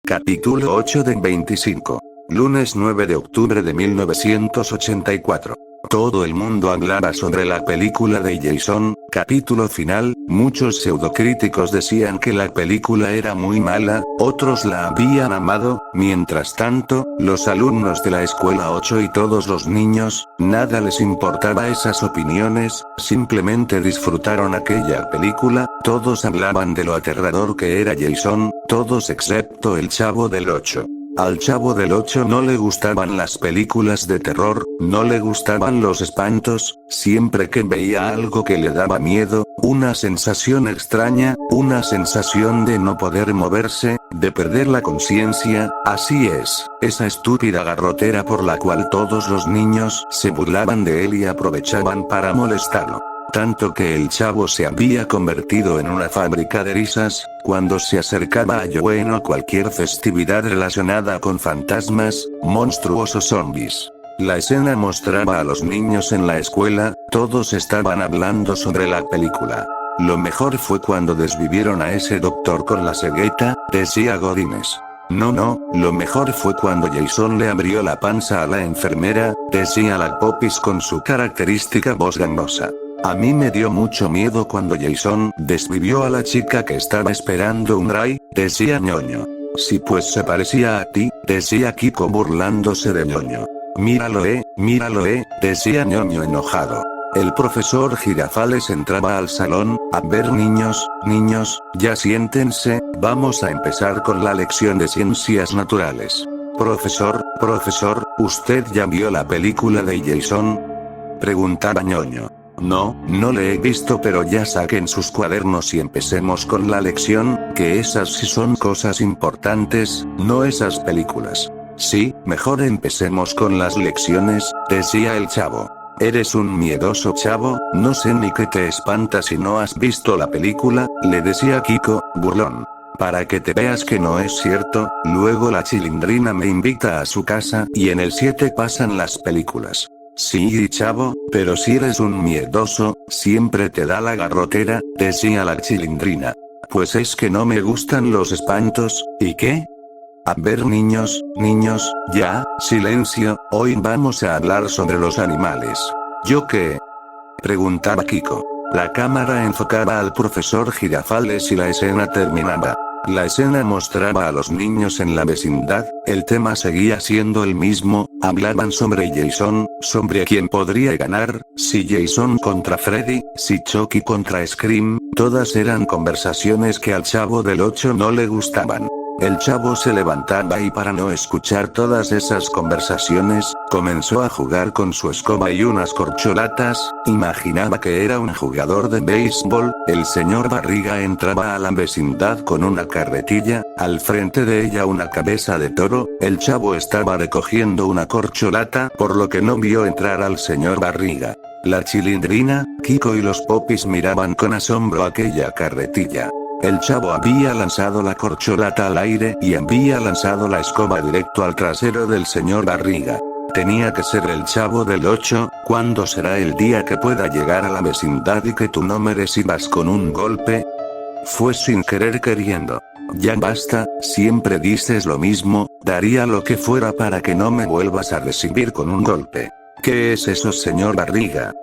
Capítulo 8 de 25. Lunes 9 de octubre de 1984. Todo el mundo hablaba sobre la película de Jason, capítulo final. Muchos pseudocríticos decían que la película era muy mala, otros la habían amado. Mientras tanto, los alumnos de la escuela 8 y todos los niños, nada les importaba esas opiniones, simplemente disfrutaron aquella película. Todos hablaban de lo aterrador que era Jason, todos excepto el Chavo del 8. Al Chavo del 8 no le gustaban las películas de terror, no le gustaban los espantos. Siempre que veía algo que le daba miedo, una sensación extraña, una sensación de no poder moverse, de perder la conciencia. Así es, esa estúpida garrotera por la cual todos los niños se burlaban de él y aprovechaban para molestarlo. Tanto que el Chavo se había convertido en una fábrica de risas, cuando se acercaba a Halloween o cualquier festividad relacionada con fantasmas, monstruos o zombies. La escena mostraba a los niños en la escuela, todos estaban hablando sobre la película. Lo mejor fue cuando desvivieron a ese doctor con la cegueta, decía Godínez. No, lo mejor fue cuando Jason le abrió la panza a la enfermera, decía la Popis con su característica voz gangosa. A mí me dio mucho miedo cuando Jason desvivió a la chica que estaba esperando un ray, decía Ñoño. Sí, pues se parecía a ti, decía Kiko burlándose de Ñoño. Míralo, decía Ñoño enojado. El profesor Girafales entraba al salón. A ver, niños, ya siéntense, vamos a empezar con la lección de ciencias naturales. Profesor, ¿usted ya vio la película de Jason?, preguntaba Ñoño. No le he visto, pero ya saquen sus cuadernos y empecemos con la lección, que esas sí son cosas importantes, no esas películas. Sí, mejor empecemos con las lecciones, decía el Chavo. Eres un miedoso, Chavo, no sé ni qué te espanta si no has visto la película, le decía Kiko, burlón. Para que te veas que no es cierto, luego la Chilindrina me invita a su casa y en el 7 pasan las películas. Sí, Chavo, pero si eres un miedoso, siempre te da la garrotera, decía la Chilindrina. Pues es que no me gustan los espantos, ¿y qué? A ver, niños, ya, silencio, hoy vamos a hablar sobre los animales. ¿Yo qué?, preguntaba Kiko. La cámara enfocaba al profesor Girafales y la escena terminaba. La escena mostraba a los niños en la vecindad, el tema seguía siendo el mismo, hablaban sobre Jason, sobre quién podría ganar, si Jason contra Freddy, si Chucky contra Scream, todas eran conversaciones que al Chavo del 8 no le gustaban. El Chavo se levantaba y para no escuchar todas esas conversaciones, comenzó a jugar con su escoba y unas corcholatas. Imaginaba que era un jugador de béisbol. El señor Barriga entraba a la vecindad con una carretilla, al frente de ella una cabeza de toro. El Chavo estaba recogiendo una corcholata, por lo que no vio entrar al señor Barriga. La Chilindrina, Kiko y los Popis miraban con asombro aquella carretilla. El Chavo había lanzado la corcholata al aire y había lanzado la escoba directo al trasero del señor Barriga. Tenía que ser el Chavo del 8, ¿cuándo será el día que pueda llegar a la vecindad y que tú no me recibas con un golpe? Fue sin querer queriendo. Ya basta, siempre dices lo mismo, daría lo que fuera para que no me vuelvas a recibir con un golpe. ¿Qué es eso, señor Barriga?,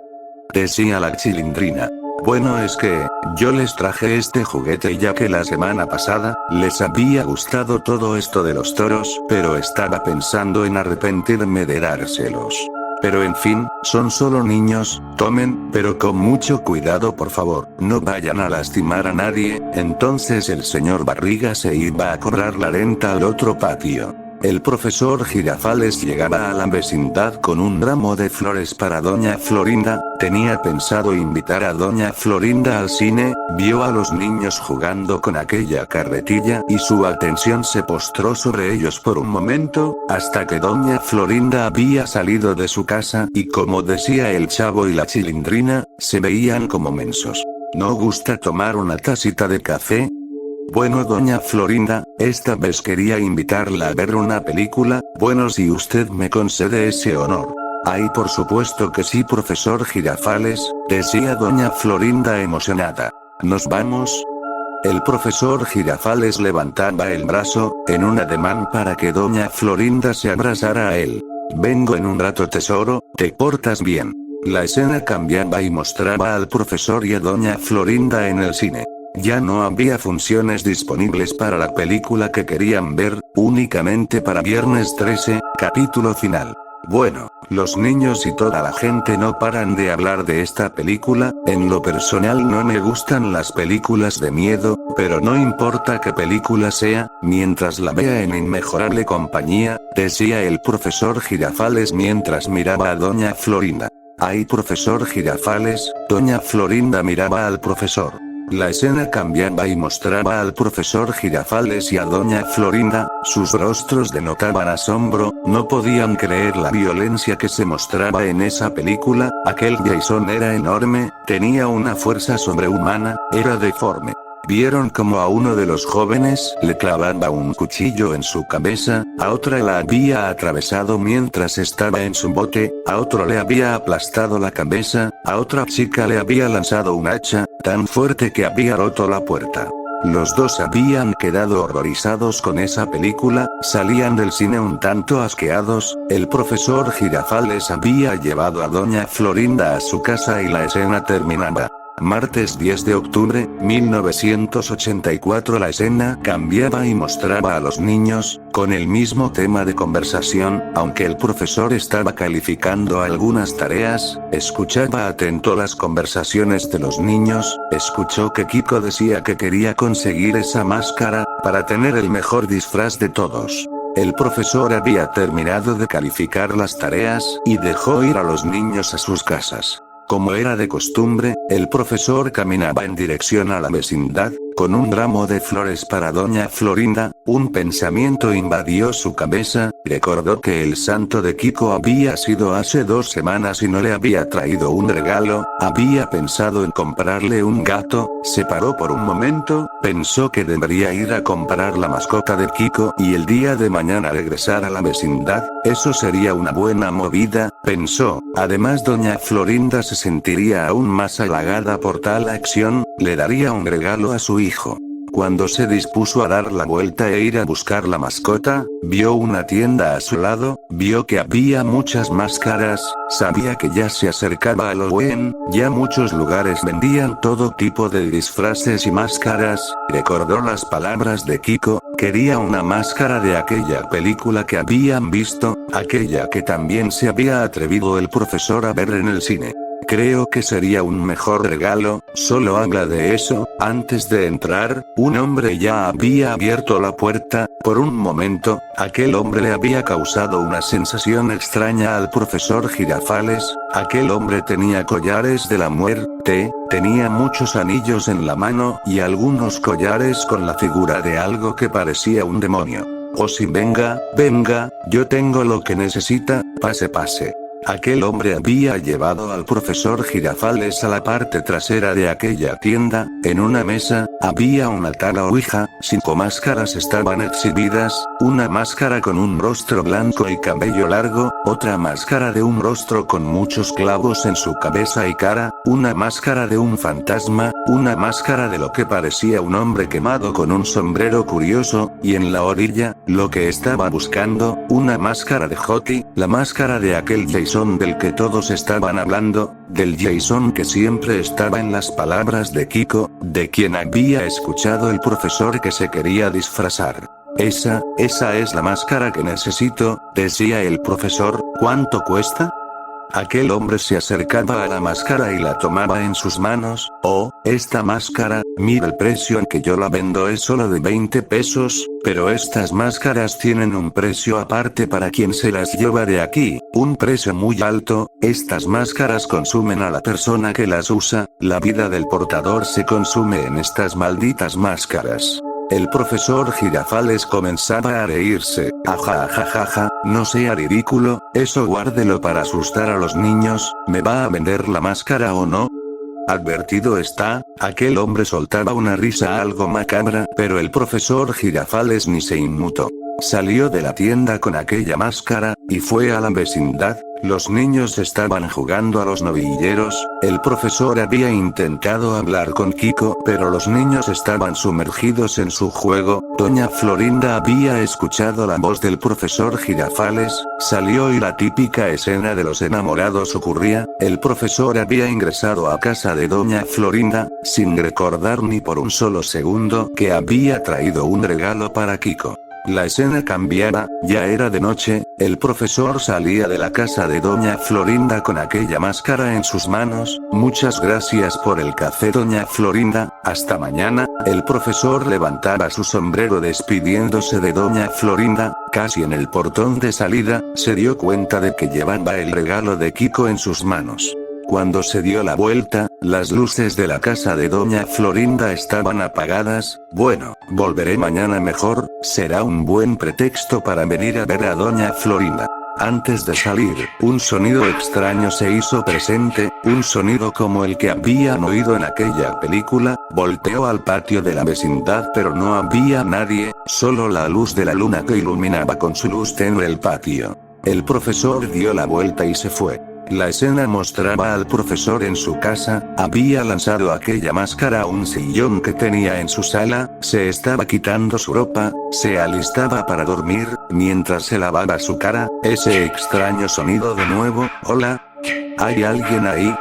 decía la Chilindrina. Bueno, es que, yo les traje este juguete ya que la semana pasada, les había gustado todo esto de los toros, pero estaba pensando en arrepentirme de dárselos. Pero en fin, son solo niños, tomen, pero con mucho cuidado por favor, no vayan a lastimar a nadie. Entonces el señor Barriga se iba a cobrar la renta al otro patio. El profesor Girafales llegaba a la vecindad con un ramo de flores para doña Florinda. Tenía pensado invitar a doña Florinda al cine, vio a los niños jugando con aquella carretilla y su atención se postró sobre ellos por un momento, hasta que doña Florinda había salido de su casa y, como decía el Chavo y la Chilindrina, se veían como mensos. ¿No gusta tomar una tacita de café? Bueno, doña Florinda, esta vez quería invitarla a ver una película. Bueno, si usted me concede ese honor. Ay, por supuesto que sí, profesor Girafales, decía doña Florinda emocionada. ¿Nos vamos? El profesor Girafales levantaba el brazo, en un ademán para que doña Florinda se abrazara a él. Vengo en un rato, tesoro, ¿te portas bien? La escena cambiaba y mostraba al profesor y a doña Florinda en el cine. Ya no había funciones disponibles para la película que querían ver, únicamente para viernes 13, capítulo final. Bueno, los niños y toda la gente no paran de hablar de esta película. En lo personal no me gustan las películas de miedo, pero no importa qué película sea, mientras la vea en inmejorable compañía, decía el profesor Girafales mientras miraba a doña Florinda. Ay, profesor Girafales, doña Florinda miraba al profesor. La escena cambiaba y mostraba al profesor Girafales y a doña Florinda, sus rostros denotaban asombro, no podían creer la violencia que se mostraba en esa película. Aquel Jason era enorme, tenía una fuerza sobrehumana, era deforme. Vieron como a uno de los jóvenes le clavaba un cuchillo en su cabeza, a otra la había atravesado mientras estaba en su bote, a otro le había aplastado la cabeza, a otra chica le había lanzado un hacha, tan fuerte que había roto la puerta. Los dos habían quedado horrorizados con esa película, salían del cine un tanto asqueados. El profesor Girafales había llevado a doña Florinda a su casa y la escena terminaba. Martes 10 de octubre, 1984. La escena cambiaba y mostraba a los niños, con el mismo tema de conversación, aunque el profesor estaba calificando algunas tareas, escuchaba atento las conversaciones de los niños, escuchó que Kiko decía que quería conseguir esa máscara, para tener el mejor disfraz de todos. El profesor había terminado de calificar las tareas, y dejó ir a los niños a sus casas. Como era de costumbre, el profesor caminaba en dirección a la vecindad, con un ramo de flores para doña Florinda. Un pensamiento invadió su cabeza, recordó que el santo de Kiko había sido hace 2 semanas y no le había traído un regalo, había pensado en comprarle un gato, se paró por un momento, pensó que debería ir a comprar la mascota de Kiko y el día de mañana regresar a la vecindad, eso sería una buena movida, pensó. Además doña Florinda se sentiría aún más halagada por tal acción, le daría un regalo a su hijo. Cuando se dispuso a dar la vuelta e ir a buscar la mascota, vio una tienda a su lado, vio que había muchas máscaras, sabía que ya se acercaba Halloween, ya muchos lugares vendían todo tipo de disfraces y máscaras, recordó las palabras de Kiko, quería una máscara de aquella película que habían visto, aquella que también se había atrevido el profesor a ver en el cine. Creo que sería un mejor regalo, solo habla de eso. Antes de entrar, un hombre ya había abierto la puerta. Por un momento, aquel hombre le había causado una sensación extraña al profesor Girafales. Aquel hombre tenía collares de la muerte, tenía muchos anillos en la mano y algunos collares con la figura de algo que parecía un demonio. Oh sí, venga, venga, yo tengo lo que necesita, pase, pase. Aquel hombre había llevado al profesor Girafales a la parte trasera de aquella tienda. En una mesa, había una tala ouija, 5 máscaras estaban exhibidas, una máscara con un rostro blanco y cabello largo, otra máscara de un rostro con muchos clavos en su cabeza y cara, una máscara de un fantasma, una máscara de lo que parecía un hombre quemado con un sombrero curioso, y en la orilla, lo que estaba buscando, una máscara de Hottie, la máscara de aquel Jason del que todos estaban hablando, del Jason que siempre estaba en las palabras de Kiko, de quien había escuchado el profesor que se quería disfrazar. Esa es la máscara que necesito, decía el profesor. ¿Cuánto cuesta? Aquel hombre se acercaba a la máscara y la tomaba en sus manos. Oh, esta máscara, mira el precio en que yo la vendo es solo de 20 pesos, pero estas máscaras tienen un precio aparte para quien se las lleva de aquí, un precio muy alto. Estas máscaras consumen a la persona que las usa, la vida del portador se consume en estas malditas máscaras. El profesor Girafales comenzaba a reírse. Ajajajaja, no sea ridículo, eso guárdelo para asustar a los niños. ¿Me va a vender la máscara o no? Advertido está. Aquel hombre soltaba una risa algo macabra, pero el profesor Girafales ni se inmutó. salió de la tienda con aquella máscara, y fue a la vecindad. Los niños estaban jugando a los novilleros, el profesor había intentado hablar con Kiko, pero los niños estaban sumergidos en su juego. Doña Florinda había escuchado la voz del profesor Girafales, salió y la típica escena de los enamorados ocurría. El profesor había ingresado a casa de Doña Florinda, sin recordar ni por un solo segundo que había traído un regalo para Kiko. La escena cambiaba, ya era de noche, el profesor salía de la casa de Doña Florinda con aquella máscara en sus manos. Muchas gracias por el café, Doña Florinda, hasta mañana. El profesor levantaba su sombrero despidiéndose de Doña Florinda. Casi en el portón de salida, se dio cuenta de que llevaba el regalo de Kiko en sus manos. Cuando se dio la vuelta, las luces de la casa de Doña Florinda estaban apagadas. Bueno, volveré mañana mejor, será un buen pretexto para venir a ver a Doña Florinda. Antes de salir, un sonido extraño se hizo presente, un sonido como el que habían oído en aquella película. Volteó al patio de la vecindad, pero no había nadie, solo la luz de la luna que iluminaba con su luz tenue el patio. El profesor dio la vuelta y se fue. La escena mostraba al profesor en su casa, había lanzado aquella máscara a un sillón que tenía en su sala, se estaba quitando su ropa, se alistaba para dormir, mientras se lavaba su cara. Ese extraño sonido de nuevo, ¿hola? ¿Hay alguien ahí?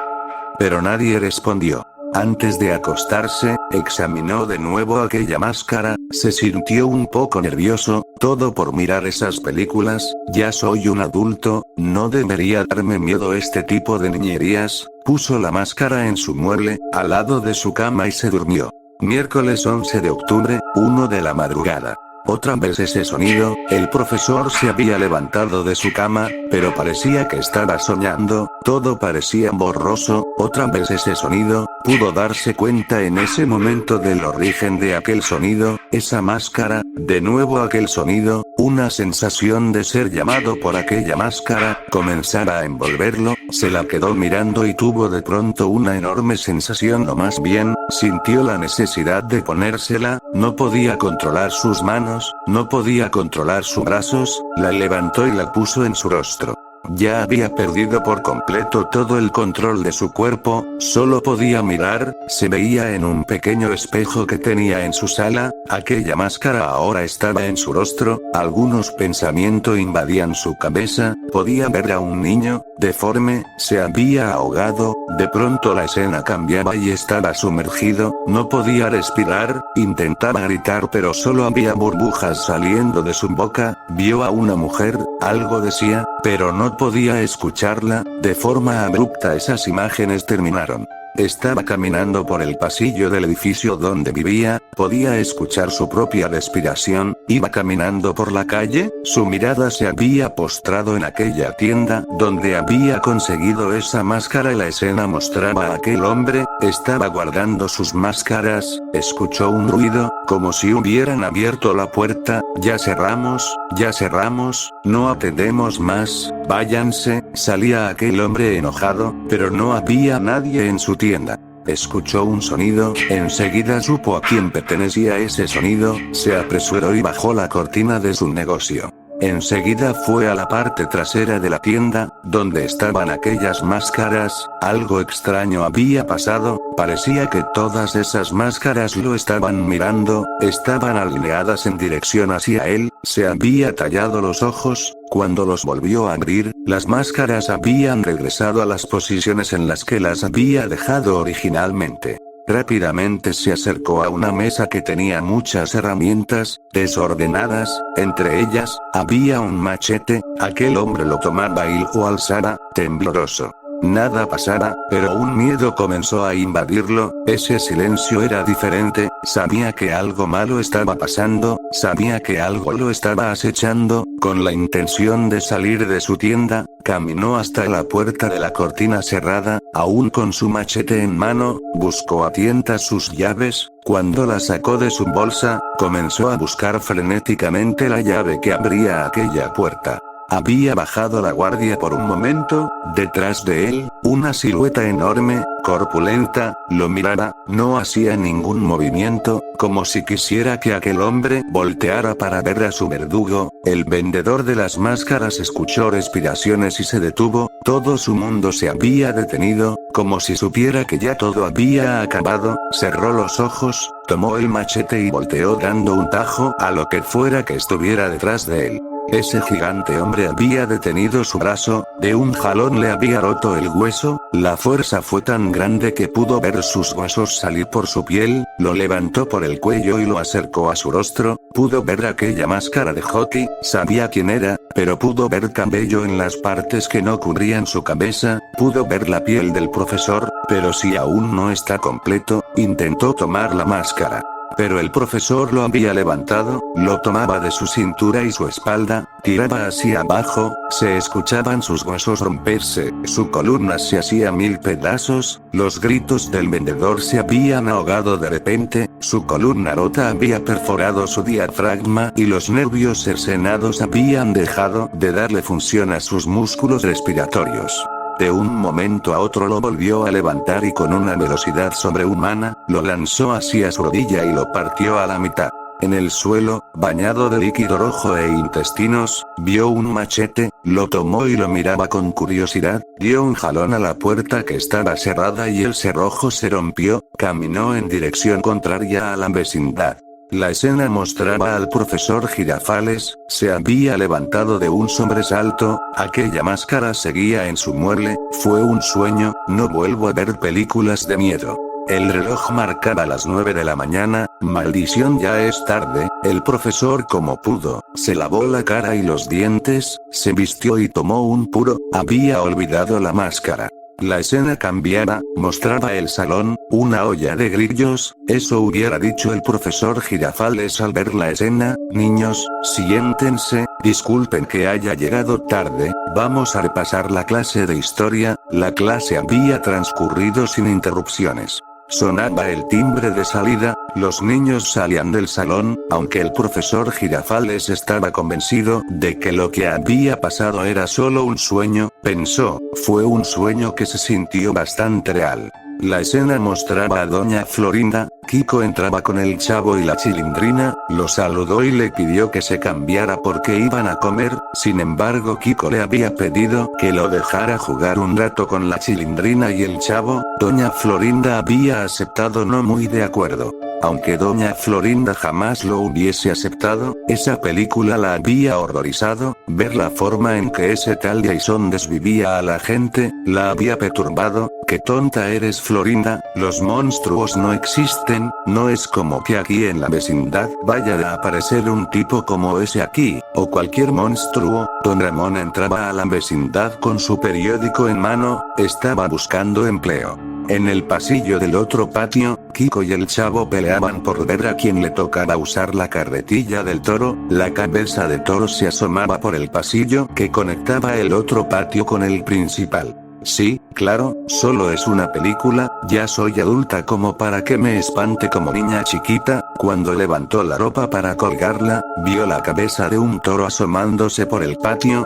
Pero nadie respondió. Antes de acostarse, examinó de nuevo aquella máscara, se sintió un poco nervioso, todo por mirar esas películas. Ya soy un adulto, no debería darme miedo este tipo de niñerías. Puso la máscara en su mueble, al lado de su cama y se durmió. Miércoles 11 de octubre, 1 de la madrugada. Otra vez ese sonido, el profesor se había levantado de su cama, pero parecía que estaba soñando, todo parecía borroso. Otra vez ese sonido, pudo darse cuenta en ese momento del origen de aquel sonido, esa máscara, de nuevo aquel sonido, una sensación de ser llamado por aquella máscara, comenzar a envolverlo, se la quedó mirando y tuvo de pronto una enorme sensación, o más bien, sintió la necesidad de ponérsela, no podía controlar sus manos, no podía controlar sus brazos, la levantó y la puso en su rostro. Ya había perdido por completo todo el control de su cuerpo, solo podía mirar, se veía en un pequeño espejo que tenía en su sala, aquella máscara ahora estaba en su rostro, algunos pensamientos invadían su cabeza, podía ver a un niño, deforme, se había ahogado, de pronto la escena cambiaba y estaba sumergido, no podía respirar, intentaba gritar pero solo había burbujas saliendo de su boca, vio a una mujer, algo decía, pero no podía escucharla. De forma abrupta esas imágenes terminaron. Estaba caminando por el pasillo del edificio donde vivía, podía escuchar su propia respiración, iba caminando por la calle, su mirada se había postrado en aquella tienda donde había conseguido esa máscara y la escena mostraba a aquel hombre, estaba guardando sus máscaras, escuchó un ruido, como si hubieran abierto la puerta. Ya cerramos, no atendemos más, váyanse. Salía aquel hombre enojado, pero no había nadie en su tienda. Escuchó un sonido, enseguida supo a quién pertenecía ese sonido, se apresuró y bajó la cortina de su negocio. Enseguida fue a la parte trasera de la tienda, donde estaban aquellas máscaras. Algo extraño había pasado, parecía que todas esas máscaras lo estaban mirando, estaban alineadas en dirección hacia él, se había tallado los ojos. Cuando los volvió a abrir, las máscaras habían regresado a las posiciones en las que las había dejado originalmente. Rápidamente se acercó a una mesa que tenía muchas herramientas, desordenadas, entre ellas, había un machete. Aquel hombre lo tomaba y lo alzaba, tembloroso. Nada pasara, pero un miedo comenzó a invadirlo. Ese silencio era diferente, sabía que algo malo estaba pasando, sabía que algo lo estaba acechando. Con la intención de salir de su tienda, caminó hasta la puerta de la cortina cerrada, aún con su machete en mano, buscó a tientas sus llaves. Cuando la sacó de su bolsa, comenzó a buscar frenéticamente la llave que abría aquella puerta. Había bajado la guardia por un momento. Detrás de él, una silueta enorme, corpulenta, lo miraba, no hacía ningún movimiento, como si quisiera que aquel hombre volteara para ver a su verdugo. El vendedor de las máscaras escuchó respiraciones y se detuvo, todo su mundo se había detenido, como si supiera que ya todo había acabado, cerró los ojos, tomó el machete y volteó dando un tajo a lo que fuera que estuviera detrás de él. Ese gigante hombre había detenido su brazo, de un jalón le había roto el hueso, la fuerza fue tan grande que pudo ver sus huesos salir por su piel, lo levantó por el cuello y lo acercó a su rostro, pudo ver aquella máscara de hockey, sabía quién era, pero pudo ver cabello en las partes que no cubrían su cabeza, pudo ver la piel del profesor, pero si aún no está completo, intentó tomar la máscara. Pero el profesor lo había levantado, lo tomaba de su cintura y su espalda, tiraba hacia abajo, se escuchaban sus huesos romperse, su columna se hacía mil pedazos, los gritos del vendedor se habían ahogado de repente, su columna rota había perforado su diafragma y los nervios cercenados habían dejado de darle función a sus músculos respiratorios. De un momento a otro lo volvió a levantar y con una velocidad sobrehumana, lo lanzó hacia su rodilla y lo partió a la mitad. En el suelo, bañado de líquido rojo e intestinos, vio un machete, lo tomó y lo miraba con curiosidad, dio un jalón a la puerta que estaba cerrada y el cerrojo se rompió, caminó en dirección contraria a la vecindad. La escena mostraba al profesor Girafales, se había levantado de un sobresalto, aquella máscara seguía en su mueble, fue un sueño, no vuelvo a ver películas de miedo. El reloj marcaba las 9 de la mañana, maldición ya es tarde, el profesor como pudo, se lavó la cara y los dientes, se vistió y tomó un puro, había olvidado la máscara. La escena cambiaba, mostraba el salón, una olla de grillos, eso hubiera dicho el profesor Girafales al ver la escena, niños, siéntense, disculpen que haya llegado tarde, vamos a repasar la clase de historia, la clase había transcurrido sin interrupciones. Sonaba el timbre de salida, los niños salían del salón, aunque el profesor Girafales estaba convencido de que lo que había pasado era solo un sueño, pensó, fue un sueño que se sintió bastante real. La escena mostraba a doña Florinda, Kiko entraba con el chavo y la chilindrina, lo saludó y le pidió que se cambiara porque iban a comer, sin embargo Kiko le había pedido que lo dejara jugar un rato con la chilindrina y el chavo, doña Florinda había aceptado no muy de acuerdo. Aunque doña Florinda jamás lo hubiese aceptado, esa película la había horrorizado, ver la forma en que ese tal Jason desvivía a la gente, la había perturbado. Qué tonta eres Florinda, los monstruos no existen, no es como que aquí en la vecindad vaya a aparecer un tipo como ese aquí, o cualquier monstruo. Don Ramón entraba a la vecindad con su periódico en mano, estaba buscando empleo. En el pasillo del otro patio, Kiko y el chavo peleaban por ver a quién le tocaba usar la carretilla del toro, la cabeza de toro se asomaba por el pasillo que conectaba el otro patio con el principal. Sí, claro, solo es una película, ya soy adulta como para que me espante como niña chiquita. Cuando levantó la ropa para colgarla, vio la cabeza de un toro asomándose por el patio,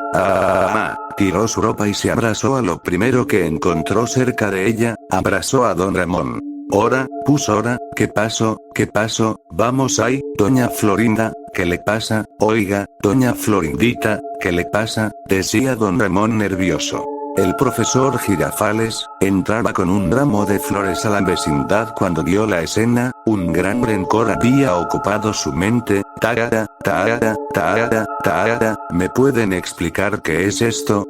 tiró su ropa y se abrazó a lo primero que encontró cerca de ella, abrazó a don Ramón. Ora, ¿qué pasó? Vamos ahí, doña Florinda, ¿qué le pasa? Oiga, doña Florindita, ¿qué le pasa? Decía don Ramón nervioso. El profesor Girafales entraba con un ramo de flores a la vecindad cuando vio la escena, un gran rencor había ocupado su mente. ¿Me pueden explicar qué es esto?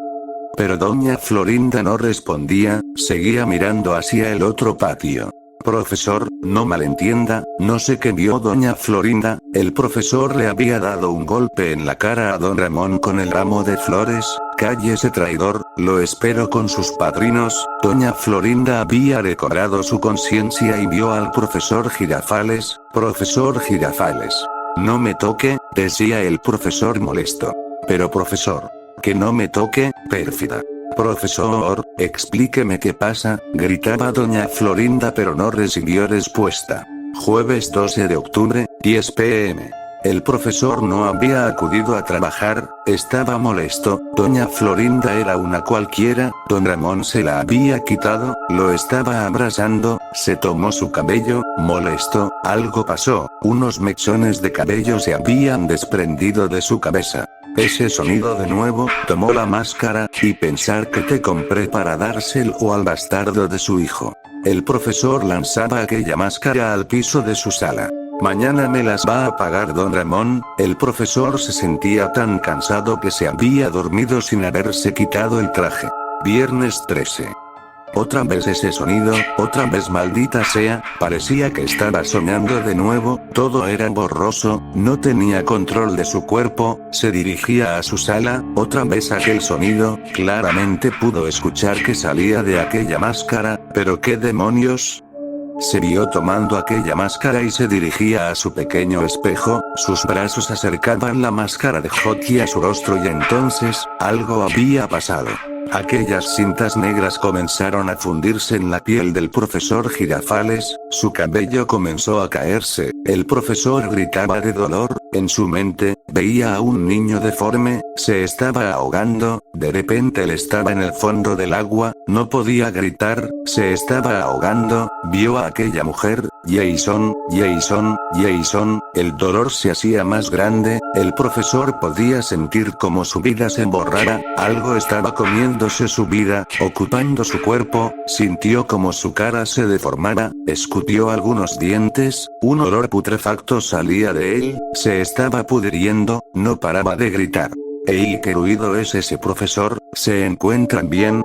Pero doña Florinda no respondía, seguía mirando hacia el otro patio. Profesor, no malentienda, no sé qué vio doña Florinda, el profesor le había dado un golpe en la cara a don Ramón con el ramo de flores, cállese traidor, lo espero con sus padrinos. Doña Florinda había recobrado su conciencia y vio al profesor Girafales. Profesor Girafales. No me toque, decía el profesor molesto. Pero profesor. Que no me toque, pérfida. Profesor, explíqueme qué pasa, gritaba doña Florinda pero no recibió respuesta. Jueves 12 de octubre, 10 p.m. El profesor no había acudido a trabajar, estaba molesto, doña Florinda era una cualquiera, don Ramón se la había quitado, lo estaba abrazando, se tomó su cabello, molesto, algo pasó, unos mechones de cabello se habían desprendido de su cabeza. Ese sonido de nuevo, tomó la máscara, y pensar que te compré para dárselo al bastardo de su hijo. El profesor lanzaba aquella máscara al piso de su sala. Mañana me las va a pagar don Ramón. El profesor se sentía tan cansado que se había dormido sin haberse quitado el traje. Viernes 13. Otra vez ese sonido, otra vez maldita sea, parecía que estaba soñando de nuevo, todo era borroso, no tenía control de su cuerpo, se dirigía a su sala, otra vez aquel sonido, claramente pudo escuchar que salía de aquella máscara, pero ¿qué demonios? Se vio tomando aquella máscara y se dirigía a su pequeño espejo, sus brazos acercaban la máscara de Hockey a su rostro y entonces, algo había pasado. Aquellas cintas negras comenzaron a fundirse en la piel del profesor Girafales, su cabello comenzó a caerse, el profesor gritaba de dolor, en su mente, veía a un niño deforme, se estaba ahogando, de repente él estaba en el fondo del agua, no podía gritar, se estaba ahogando, vio a aquella mujer, Jason, el dolor se hacía más grande, el profesor podía sentir como su vida se borrara, algo estaba comiéndose su vida, ocupando su cuerpo, sintió como su cara se deformaba, escupió algunos dientes, un olor putrefacto salía de él, se estaba pudriendo, no paraba de gritar. ¡Ey, qué ruido es ese profesor! ¿Se encuentran bien?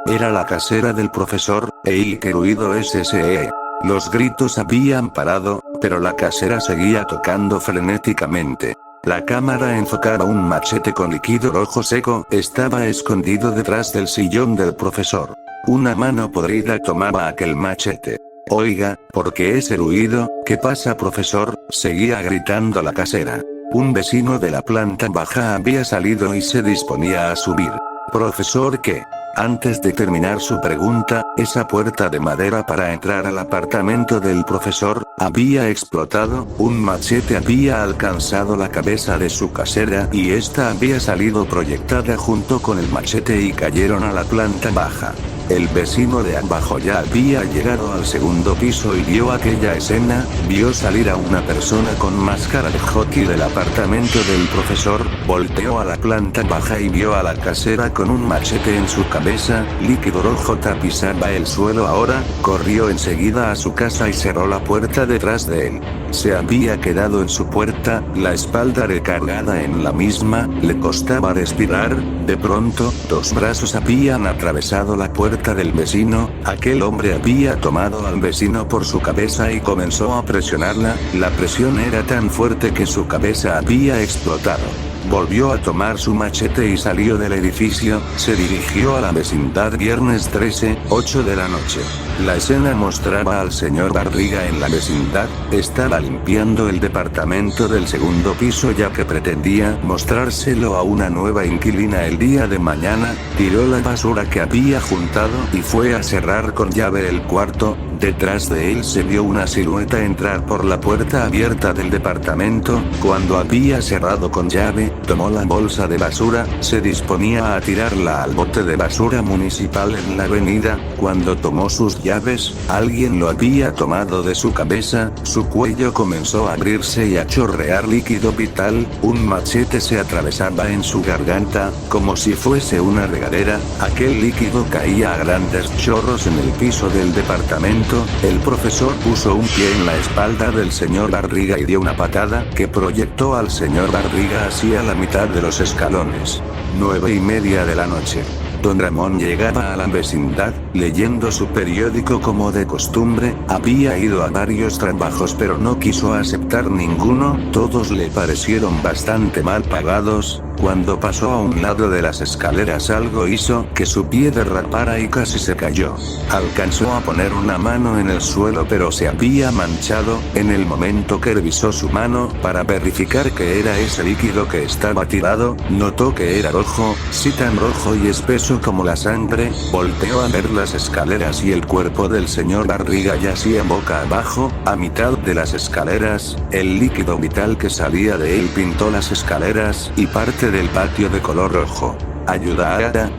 Era la casera del profesor. ¡Ey, qué ruido es ese! Los gritos habían parado, pero la casera seguía tocando frenéticamente. La cámara enfocaba un machete con líquido rojo seco, estaba escondido detrás del sillón del profesor. Una mano podrida tomaba aquel machete. Oiga, ¿por qué ese ruido? ¿Qué pasa, profesor? Seguía gritando la casera. Un vecino de la planta baja había salido y se disponía a subir. ¿Profesor qué? Antes de terminar su pregunta, esa puerta de madera para entrar al apartamento del profesor, había explotado, un machete había alcanzado la cabeza de su casera y esta había salido proyectada junto con el machete y cayeron a la planta baja. El vecino de abajo ya había llegado al segundo piso y vio aquella escena, vio salir a una persona con máscara de hockey del apartamento del profesor, volteó a la planta baja y vio a la casera con un machete en su cabeza, líquido rojo tapizaba el suelo ahora, corrió enseguida a su casa y cerró la puerta detrás de él. Se había quedado en su puerta, la espalda recargada en la misma, le costaba respirar, de pronto, dos brazos habían atravesado la puerta del vecino, aquel hombre había tomado al vecino por su cabeza y comenzó a presionarla, la presión era tan fuerte que su cabeza había explotado. Volvió a tomar su machete y salió del edificio, se dirigió a la vecindad. Viernes 13, 8 de la noche. La escena mostraba al señor Barriga en la vecindad, estaba limpiando el departamento del segundo piso ya que pretendía mostrárselo a una nueva inquilina el día de mañana, tiró la basura que había juntado y fue a cerrar con llave el cuarto. Detrás de él se vio una silueta entrar por la puerta abierta del departamento, cuando había cerrado con llave, tomó la bolsa de basura, se disponía a tirarla al bote de basura municipal en la avenida, cuando tomó sus llaves, alguien lo había tomado de su cabeza, su cuello comenzó a abrirse y a chorrear líquido vital, un machete se atravesaba en su garganta, como si fuese una regadera, aquel líquido caía a grandes chorros en el piso del departamento. El profesor puso un pie en la espalda del señor Barriga y dio una patada que proyectó al señor Barriga hacia la mitad de los escalones. 9:30 de la noche. Don Ramón llegaba a la vecindad, leyendo su periódico como de costumbre, había ido a varios trabajos pero no quiso aceptar ninguno, todos le parecieron bastante mal pagados, Cuando pasó a un lado de las escaleras algo hizo que su pie derrapara y casi se cayó. Alcanzó a poner una mano en el suelo pero se había manchado. En el momento que revisó su mano para verificar que era ese líquido que estaba tirado, notó que era rojo, sí tan rojo y espeso como la sangre. Volteó a ver las escaleras y el cuerpo del señor Barriga yacía boca abajo, a mitad de las escaleras. El líquido vital que salía de él pintó las escaleras y parte del patio de color rojo. Ayuda,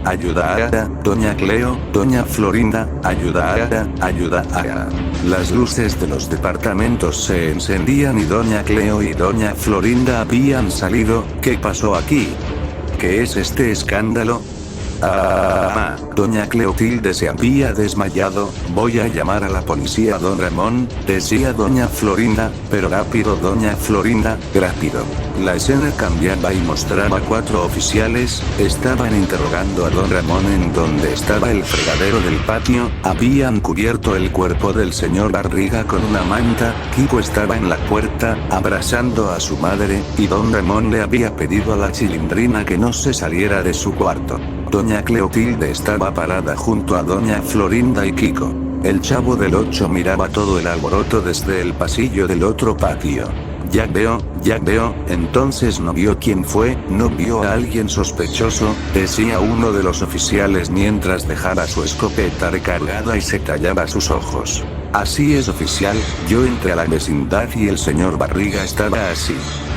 doña Cleo, doña Florinda, ayuda. Las luces de los departamentos se encendían y doña Cleo y doña Florinda habían salido. ¿Qué pasó aquí? ¿Qué es este escándalo? Doña Cleotilde se había desmayado. Voy a llamar a la policía, don Ramón, decía doña Florinda, pero rápido doña Florinda, rápido. La escena cambiaba y mostraba 4 oficiales, estaban interrogando a don Ramón en donde estaba el fregadero del patio, habían cubierto el cuerpo del señor Barriga con una manta, Kiko estaba en la puerta, abrazando a su madre, y don Ramón le había pedido a la Chilindrina que no se saliera de su cuarto. Doña Cleotilde estaba parada junto a doña Florinda y Kiko. El Chavo del 8 miraba todo el alboroto desde el pasillo del otro patio. Ya veo, entonces no vio quién fue, no vio a alguien sospechoso, decía uno de los oficiales mientras dejaba su escopeta recargada y se tallaba sus ojos. Así es, oficial, yo entré a la vecindad y el señor Barriga estaba así.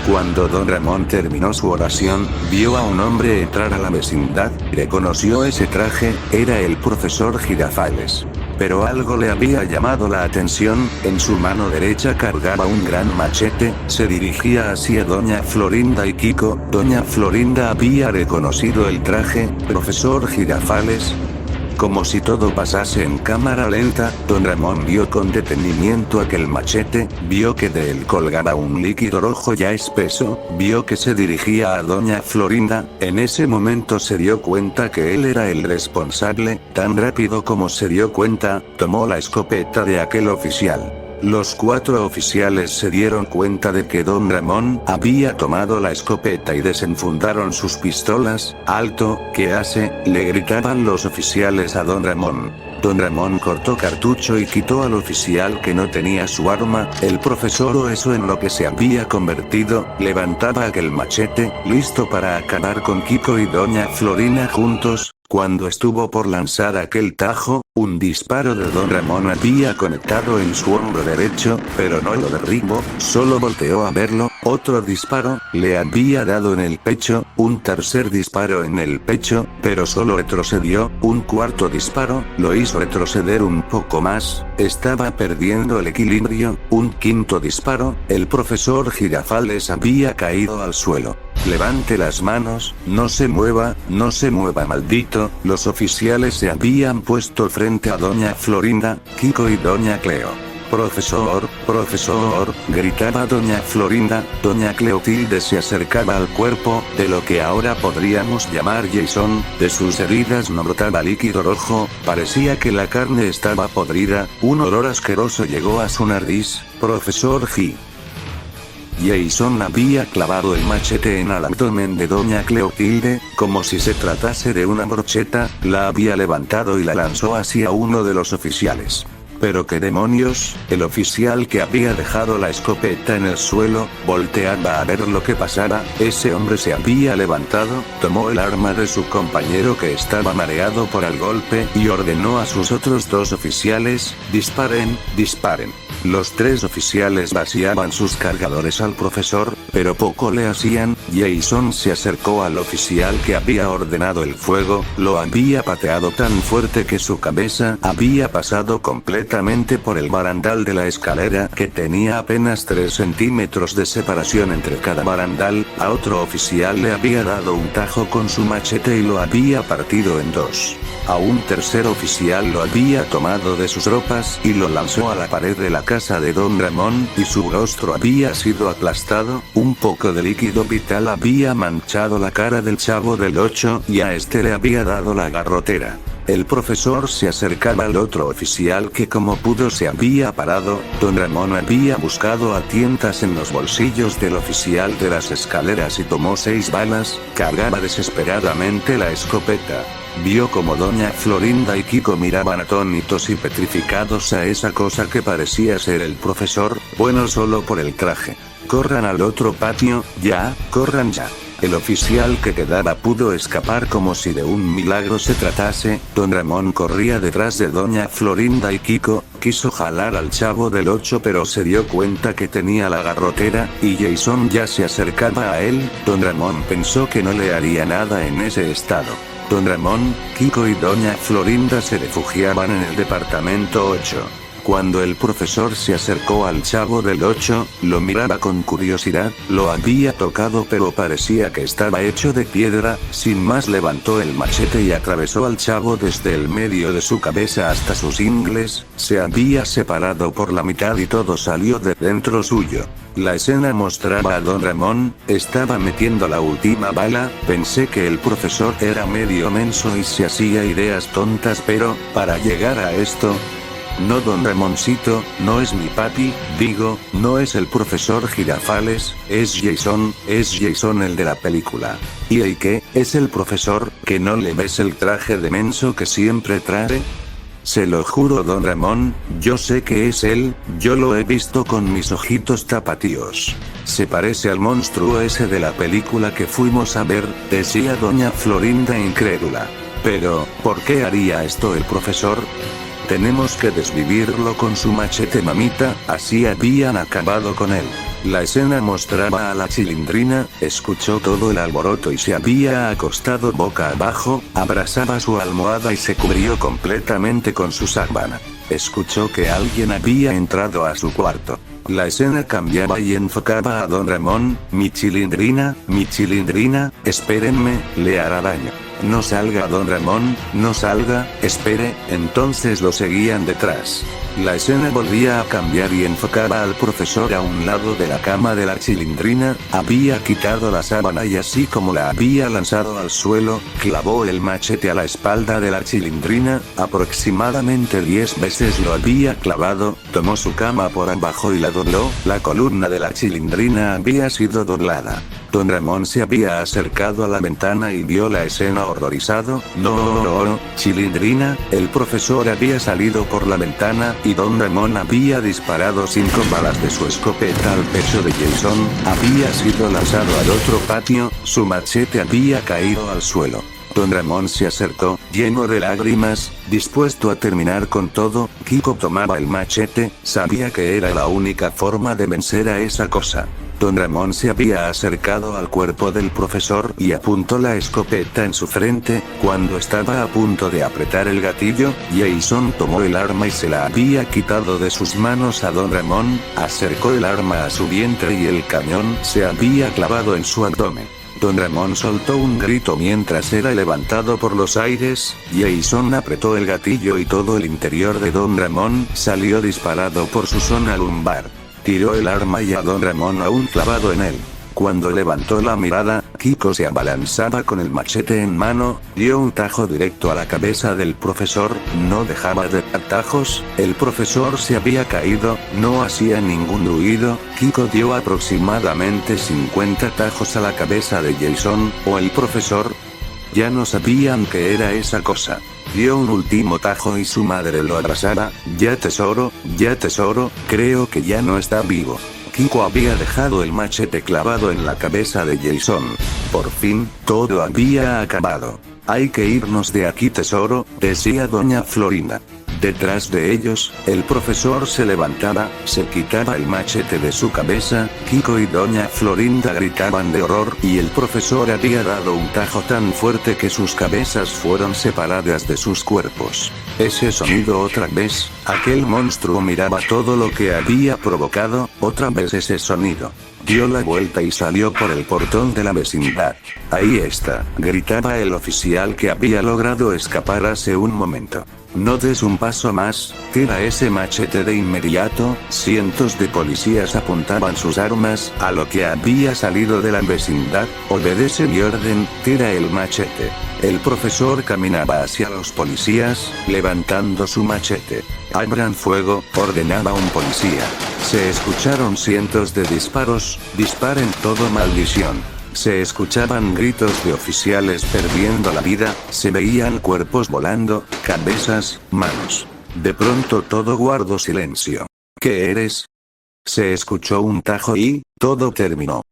Cuando don Ramón terminó su oración, vio a un hombre entrar a la vecindad, reconoció ese traje, era el profesor Girafales. Pero algo le había llamado la atención, en su mano derecha cargaba un gran machete, se dirigía hacia doña Florinda y Kiko. Doña Florinda había reconocido el traje, profesor Girafales. Como si todo pasase en cámara lenta, don Ramón vio con detenimiento aquel machete, vio que de él colgaba un líquido rojo ya espeso, vio que se dirigía a doña Florinda. En ese momento se dio cuenta que él era el responsable. Tan rápido como se dio cuenta, tomó la escopeta de aquel oficial. Los 4 oficiales se dieron cuenta de que don Ramón había tomado la escopeta y desenfundaron sus pistolas. ¡Alto! ¿Qué hace?, le gritaban los oficiales a don Ramón. Don Ramón cortó cartucho y quitó al oficial que no tenía su arma. El profesor, o eso en lo que se había convertido, levantaba aquel machete, listo para acabar con Kiko y doña Florinda juntos. Cuando estuvo por lanzar aquel tajo, un disparo de don Ramón había conectado en su hombro derecho, pero no lo derribó, solo volteó a verlo. Otro disparo, le había dado en el pecho, un tercer disparo en el pecho, pero solo retrocedió. Un cuarto disparo, lo hizo retroceder un poco más, estaba perdiendo el equilibrio. Un quinto disparo, el profesor Girafales había caído al suelo. Levante las manos, no se mueva, maldito. Los oficiales se habían puesto frente a doña Florinda, Kiko y doña Cleo. Profesor, gritaba doña Florinda. Doña Cleotilde se acercaba al cuerpo, de lo que ahora podríamos llamar Jason. De sus heridas no brotaba líquido rojo, parecía que la carne estaba podrida, un olor asqueroso llegó a su nariz. Profesor G. Jason había clavado el machete en el abdomen de doña Cleotilde, como si se tratase de una brocheta, la había levantado y la lanzó hacia uno de los oficiales. Pero qué demonios, el oficial que había dejado la escopeta en el suelo, volteaba a ver lo que pasara. Ese hombre se había levantado, tomó el arma de su compañero que estaba mareado por el golpe, y ordenó a sus otros 2 oficiales, disparen. Los 3 oficiales vaciaban sus cargadores al profesor, pero poco le hacían. Jason se acercó al oficial que había ordenado el fuego, lo había pateado tan fuerte que su cabeza había pasado completamente por el barandal de la escalera, que tenía apenas 3 centímetros de separación entre cada barandal. A otro oficial le había dado un tajo con su machete y lo había partido en 2. A un tercer oficial lo había tomado de sus ropas y lo lanzó a la pared de la casa de don Ramón, y su rostro había sido aplastado. Un poco de líquido vital había manchado la cara del Chavo del 8, y a este le había dado la garrotera. El profesor se acercaba al otro oficial que como pudo se había parado. Don Ramón había buscado a tientas en los bolsillos del oficial de las escaleras y tomó 6 balas. Cargaba desesperadamente la escopeta. Vio como doña Florinda y Kiko miraban atónitos y petrificados a esa cosa que parecía ser el profesor, bueno solo por el traje. Corran al otro patio, ya, corran ya. El oficial que quedaba pudo escapar como si de un milagro se tratase. Don Ramón corría detrás de doña Florinda y Kiko, quiso jalar al Chavo del 8 pero se dio cuenta que tenía la garrotera, y Jason ya se acercaba a él. Don Ramón pensó que no le haría nada en ese estado. Don Ramón, Kiko y doña Florinda se refugiaban en el departamento 8. Cuando el profesor se acercó al Chavo del 8, lo miraba con curiosidad, lo había tocado pero parecía que estaba hecho de piedra. Sin más levantó el machete y atravesó al Chavo desde el medio de su cabeza hasta sus ingles, se había separado por la mitad y todo salió de dentro suyo. La escena mostraba a Don Ramón, estaba metiendo la última bala. Pensé que el profesor era medio menso y se hacía ideas tontas, pero, para llegar a esto... No, don Ramoncito, no es mi papi, digo, no es el profesor Girafales, es Jason el de la película. ¿Y qué, es el profesor, que no le ves el traje de menso que siempre trae? Se lo juro don Ramón, yo sé que es él, yo lo he visto con mis ojitos tapatíos. Se parece al monstruo ese de la película que fuimos a ver, decía doña Florinda incrédula. Pero, ¿por qué haría esto el profesor? Tenemos que desvivirlo con su machete mamita, así habían acabado con él. La escena mostraba a la Chilindrina, escuchó todo el alboroto y se había acostado boca abajo, abrazaba su almohada y se cubrió completamente con su sábana. Escuchó que alguien había entrado a su cuarto. La escena cambiaba y enfocaba a don Ramón. Mi Chilindrina, espérenme, le hará daño. No salga don Ramón, no salga, espere. Entonces lo seguían detrás. La escena volvía a cambiar y enfocaba al profesor a un lado de la cama de la Chilindrina, había quitado la sábana y así como la había lanzado al suelo, clavó el machete a la espalda de la Chilindrina, aproximadamente 10 veces lo había clavado, tomó su cama por abajo y la dobló, la columna de la Chilindrina había sido doblada. Don Ramón se había acercado a la ventana y vio la escena horrorizado. No, Chilindrina, el profesor había salido por la ventana, y don Ramón había disparado 5 balas de su escopeta al pecho de Jason, había sido lanzado al otro patio, su machete había caído al suelo. Don Ramón se acercó, lleno de lágrimas, dispuesto a terminar con todo. Kiko tomaba el machete, sabía que era la única forma de vencer a esa cosa. Don Ramón se había acercado al cuerpo del profesor y apuntó la escopeta en su frente. Cuando estaba a punto de apretar el gatillo, Jason tomó el arma y se la había quitado de sus manos a don Ramón, acercó el arma a su vientre y el cañón se había clavado en su abdomen. Don Ramón soltó un grito mientras era levantado por los aires. Jason apretó el gatillo y todo el interior de don Ramón salió disparado por su zona lumbar. Tiró el arma y a don Ramón aún clavado en él. Cuando levantó la mirada, Kiko se abalanzaba con el machete en mano, dio un tajo directo a la cabeza del profesor, no dejaba de dar tajos, el profesor se había caído, no hacía ningún ruido. Kiko dio aproximadamente 50 tajos a la cabeza de Jason, o el profesor. Ya no sabían qué era esa cosa. Dio un último tajo y su madre lo abrazaba. Ya tesoro, creo que ya no está vivo. Kiko había dejado el machete clavado en la cabeza de Jason. Por fin, todo había acabado. Hay que irnos de aquí tesoro, decía doña Florinda. Detrás de ellos, el profesor se levantaba, se quitaba el machete de su cabeza, Kiko y doña Florinda gritaban de horror y el profesor había dado un tajo tan fuerte que sus cabezas fueron separadas de sus cuerpos. Ese sonido otra vez, aquel monstruo miraba todo lo que había provocado, otra vez ese sonido. Dio la vuelta y salió por el portón de la vecindad. Ahí está, gritaba el oficial que había logrado escapar hace un momento. No des un paso más, tira ese machete de inmediato. Cientos de policías apuntaban sus armas a lo que había salido de la vecindad. Obedece mi orden, tira el machete. El profesor caminaba hacia los policías, levantando su machete. Abran fuego, ordenaba un policía. Se escucharon cientos de disparos. Disparen todo, maldición. Se escuchaban gritos de oficiales perdiendo la vida, se veían cuerpos volando, cabezas, manos. De pronto todo guardó silencio. ¿Qué eres? Se escuchó un tajo y todo terminó.